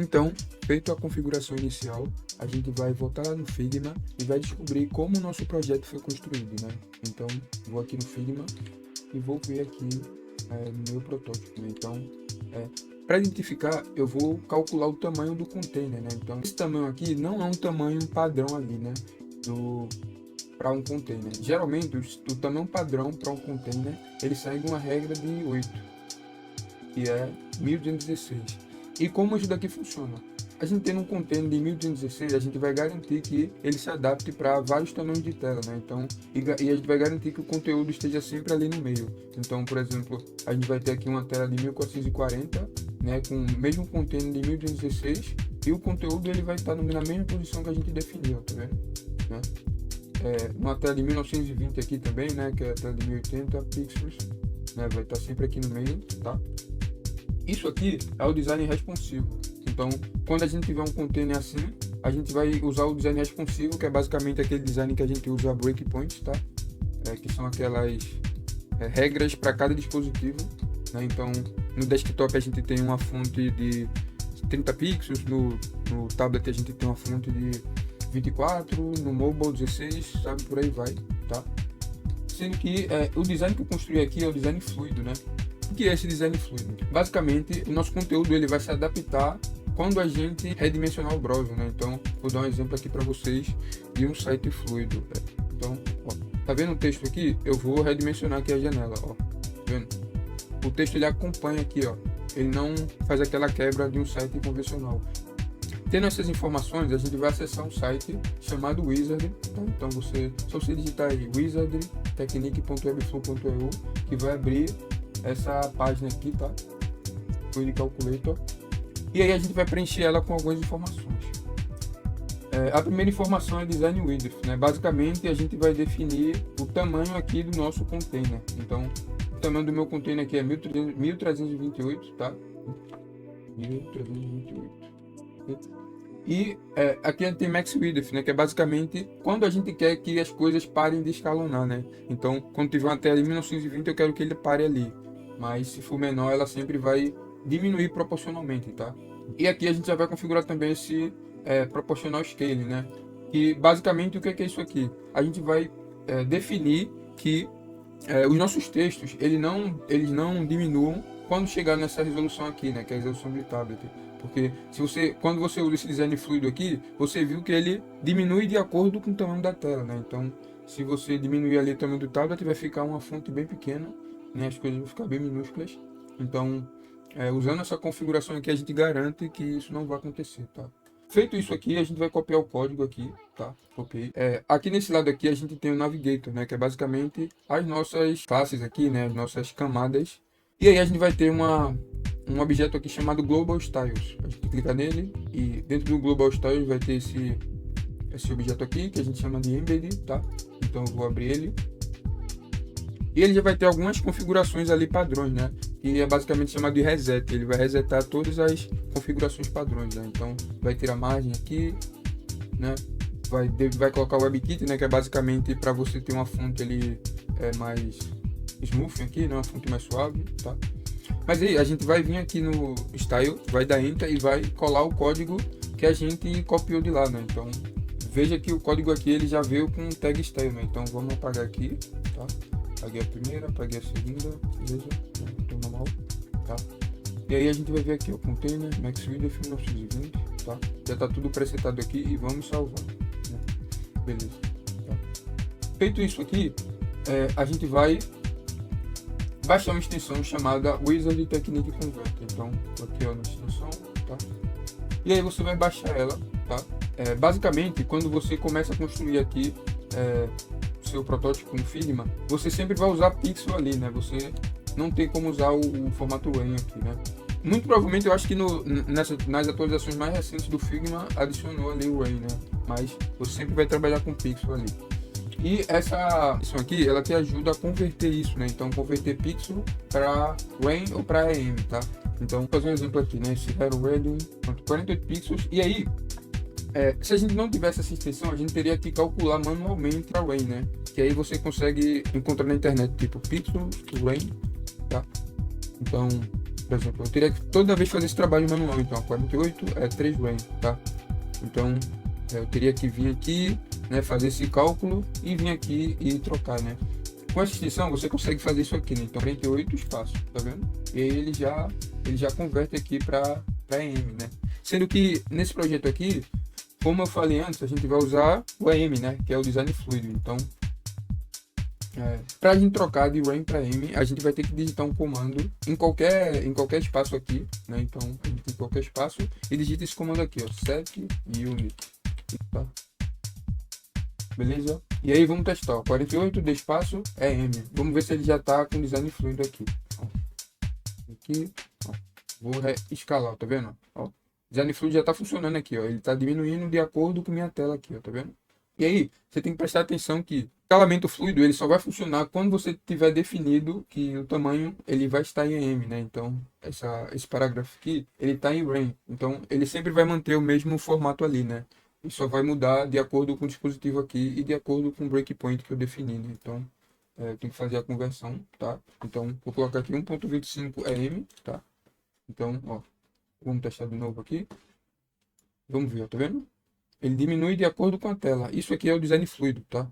Então, feito a configuração inicial, a gente vai voltar lá no Figma e vai descobrir como o nosso projeto foi construído, né? Então, vou aqui no Figma e vou ver aqui no meu protótipo, né? Então, para identificar, eu vou calcular o tamanho do container, né? Então, esse tamanho aqui não é um tamanho padrão ali, né? Para um container. Geralmente, o tamanho padrão para um container, ele segue uma regra de 8, que é 1216. E como isso daqui funciona? A gente tendo um container de 1216, a gente vai garantir que ele se adapte para vários tamanhos de tela, né? Então, e a gente vai garantir que o conteúdo esteja sempre ali no meio. Então, por exemplo, a gente vai ter aqui uma tela de 1440, né, com o mesmo container de 1216, e o conteúdo ele vai estar na mesma posição que a gente definiu, tá vendo? Né? Uma tela de 1920 aqui também, né, que é a tela de 1080 pixels, né, vai estar sempre aqui no meio, tá? Isso aqui é o design responsivo. Então, quando a gente tiver um container assim, a gente vai usar o design responsivo, que é basicamente aquele design que a gente usa breakpoints, tá? Que são aquelas regras para cada dispositivo, né? Então, no desktop a gente tem uma fonte de 30 pixels, no tablet a gente tem uma fonte de 24, no mobile 16, sabe, por aí vai, tá? Sendo que o design que eu construí aqui é o design fluido, né? O que é esse design fluido? Basicamente, o nosso conteúdo ele vai se adaptar quando a gente redimensionar o browser, né? Então, vou dar um exemplo aqui para vocês de um site fluido. Então, ó, tá vendo o texto aqui? Eu vou redimensionar aqui a janela, ó. Tá vendo? O texto ele acompanha aqui, ó. Ele não faz aquela quebra de um site convencional. Tendo essas informações, a gente vai acessar um site chamado Wizard, tá? Então só você digitar aí wizardtechnique.webflow.eu, que vai abrir essa página aqui, tá? Fluid Calculator. E aí a gente vai preencher ela com algumas informações. A primeira informação é Design Width, né? Basicamente a gente vai definir o tamanho aqui do nosso container. Então, o tamanho do meu container aqui é 1328, tá? 1328. E aqui a gente tem Max Width, né? Que é basicamente quando a gente quer que as coisas parem de escalonar, né? Então, quando tiver uma tela de 1920, eu quero que ele pare ali. Mas se for menor, ela sempre vai diminuir proporcionalmente, tá? E aqui a gente já vai configurar também esse Proportional Scale, né? E basicamente o que é isso aqui? A gente vai definir que os nossos textos eles não diminuam quando chegar nessa resolução aqui, né? Que é a resolução do tablet. Porque quando você usa esse design fluido aqui, você viu que ele diminui de acordo com o tamanho da tela, né? Então, se você diminuir ali o tamanho do tablet, vai ficar uma fonte bem pequena, né? As coisas vão ficar bem minúsculas. Então, usando essa configuração aqui, a gente garante que isso não vai acontecer, tá? Feito isso aqui, a gente vai copiar o código aqui, tá? Copiei. Aqui nesse lado aqui, a gente tem o Navigator, né? Que é basicamente as nossas classes aqui, né? As nossas camadas. E aí a gente vai ter um objeto aqui chamado Global Styles. A gente clica nele e dentro do Global Styles vai ter esse objeto aqui que a gente chama de Embed, tá? Então eu vou abrir ele. E ele já vai ter algumas configurações ali padrões, né? Que é basicamente chamado de reset. Ele vai resetar todas as configurações padrões, né? Então vai ter a margem aqui, né? Vai colocar o WebKit, né? Que é basicamente para você ter uma fonte ali mais smooth aqui, né? Uma fonte mais suave, tá? Mas aí a gente vai vir aqui no Style, vai dar Enter e vai colar o código que a gente copiou de lá, né? Então veja que o código aqui ele já veio com tag Style, né? Então vamos apagar aqui, tá? Apaguei a primeira, apaguei a segunda, beleza? Então normal, tá? E aí a gente vai ver aqui o container, Max Width 1920, tá? Já tá tudo presetado aqui e vamos salvar, né? Beleza, tá? Feito isso aqui, a gente vai baixar uma extensão chamada Wizard Technique Converter. Então, aqui ó, na extensão, tá? E aí você vai baixar ela, tá? Basicamente, quando você começa a construir aqui seu protótipo no Figma, você sempre vai usar pixel ali, né? Você não tem como usar o formato WAN aqui, né? Muito provavelmente, eu acho que nas atualizações mais recentes do Figma adicionou ali o WAN, né? Mas você sempre vai trabalhar com pixel ali. E isso aqui, ela te ajuda a converter isso, né? Então, converter pixel para WAN ou para AM, tá? Então, vou fazer um exemplo aqui, né? Esse Hero Wedding, 48 pixels. E aí, se a gente não tivesse essa extensão, a gente teria que calcular manualmente para WAN, né? Que aí você consegue encontrar na internet, tipo pixel, WAN, tá? Então, Por exemplo, eu teria que toda vez fazer esse trabalho manual, então 48 é 3 RAM, tá? Então, eu teria que vir aqui, né, fazer esse cálculo e vir aqui e trocar, né? Com essa extensão, você consegue fazer isso aqui, né? Então, 48 espaço, tá vendo? E aí ele já converte aqui para EM, né? Sendo que nesse projeto aqui, como eu falei antes, a gente vai usar o EM, né? Que é o design fluido. Então, para a gente trocar de RAM para EM, a gente vai ter que digitar um comando em qualquer espaço aqui, né? Então, a gente em qualquer espaço e digita esse comando aqui, ó, set unit, tá? Beleza? E aí vamos testar, ó, 48 de espaço é M. Vamos ver se ele já está com design fluido aqui. Ó, aqui, ó. Vou escalar, tá vendo? Ó, design fluido já está funcionando aqui, ó. Ele está diminuindo de acordo com minha tela aqui, ó, tá vendo? E aí, você tem que prestar atenção que o escalamento fluido ele só vai funcionar quando você tiver definido que o tamanho ele vai estar em M, né? Então, esse parágrafo aqui, ele está em RAM. Então, ele sempre vai manter o mesmo formato ali, né? E só vai mudar de acordo com o dispositivo aqui e de acordo com o breakpoint que eu defini, né? Então, eu tenho que fazer a conversão, tá? Então, vou colocar aqui 1.25 M, tá? Então, ó, vamos testar de novo aqui. Vamos ver, ó, tá vendo? Ele diminui de acordo com a tela. Isso aqui é o design fluido, tá?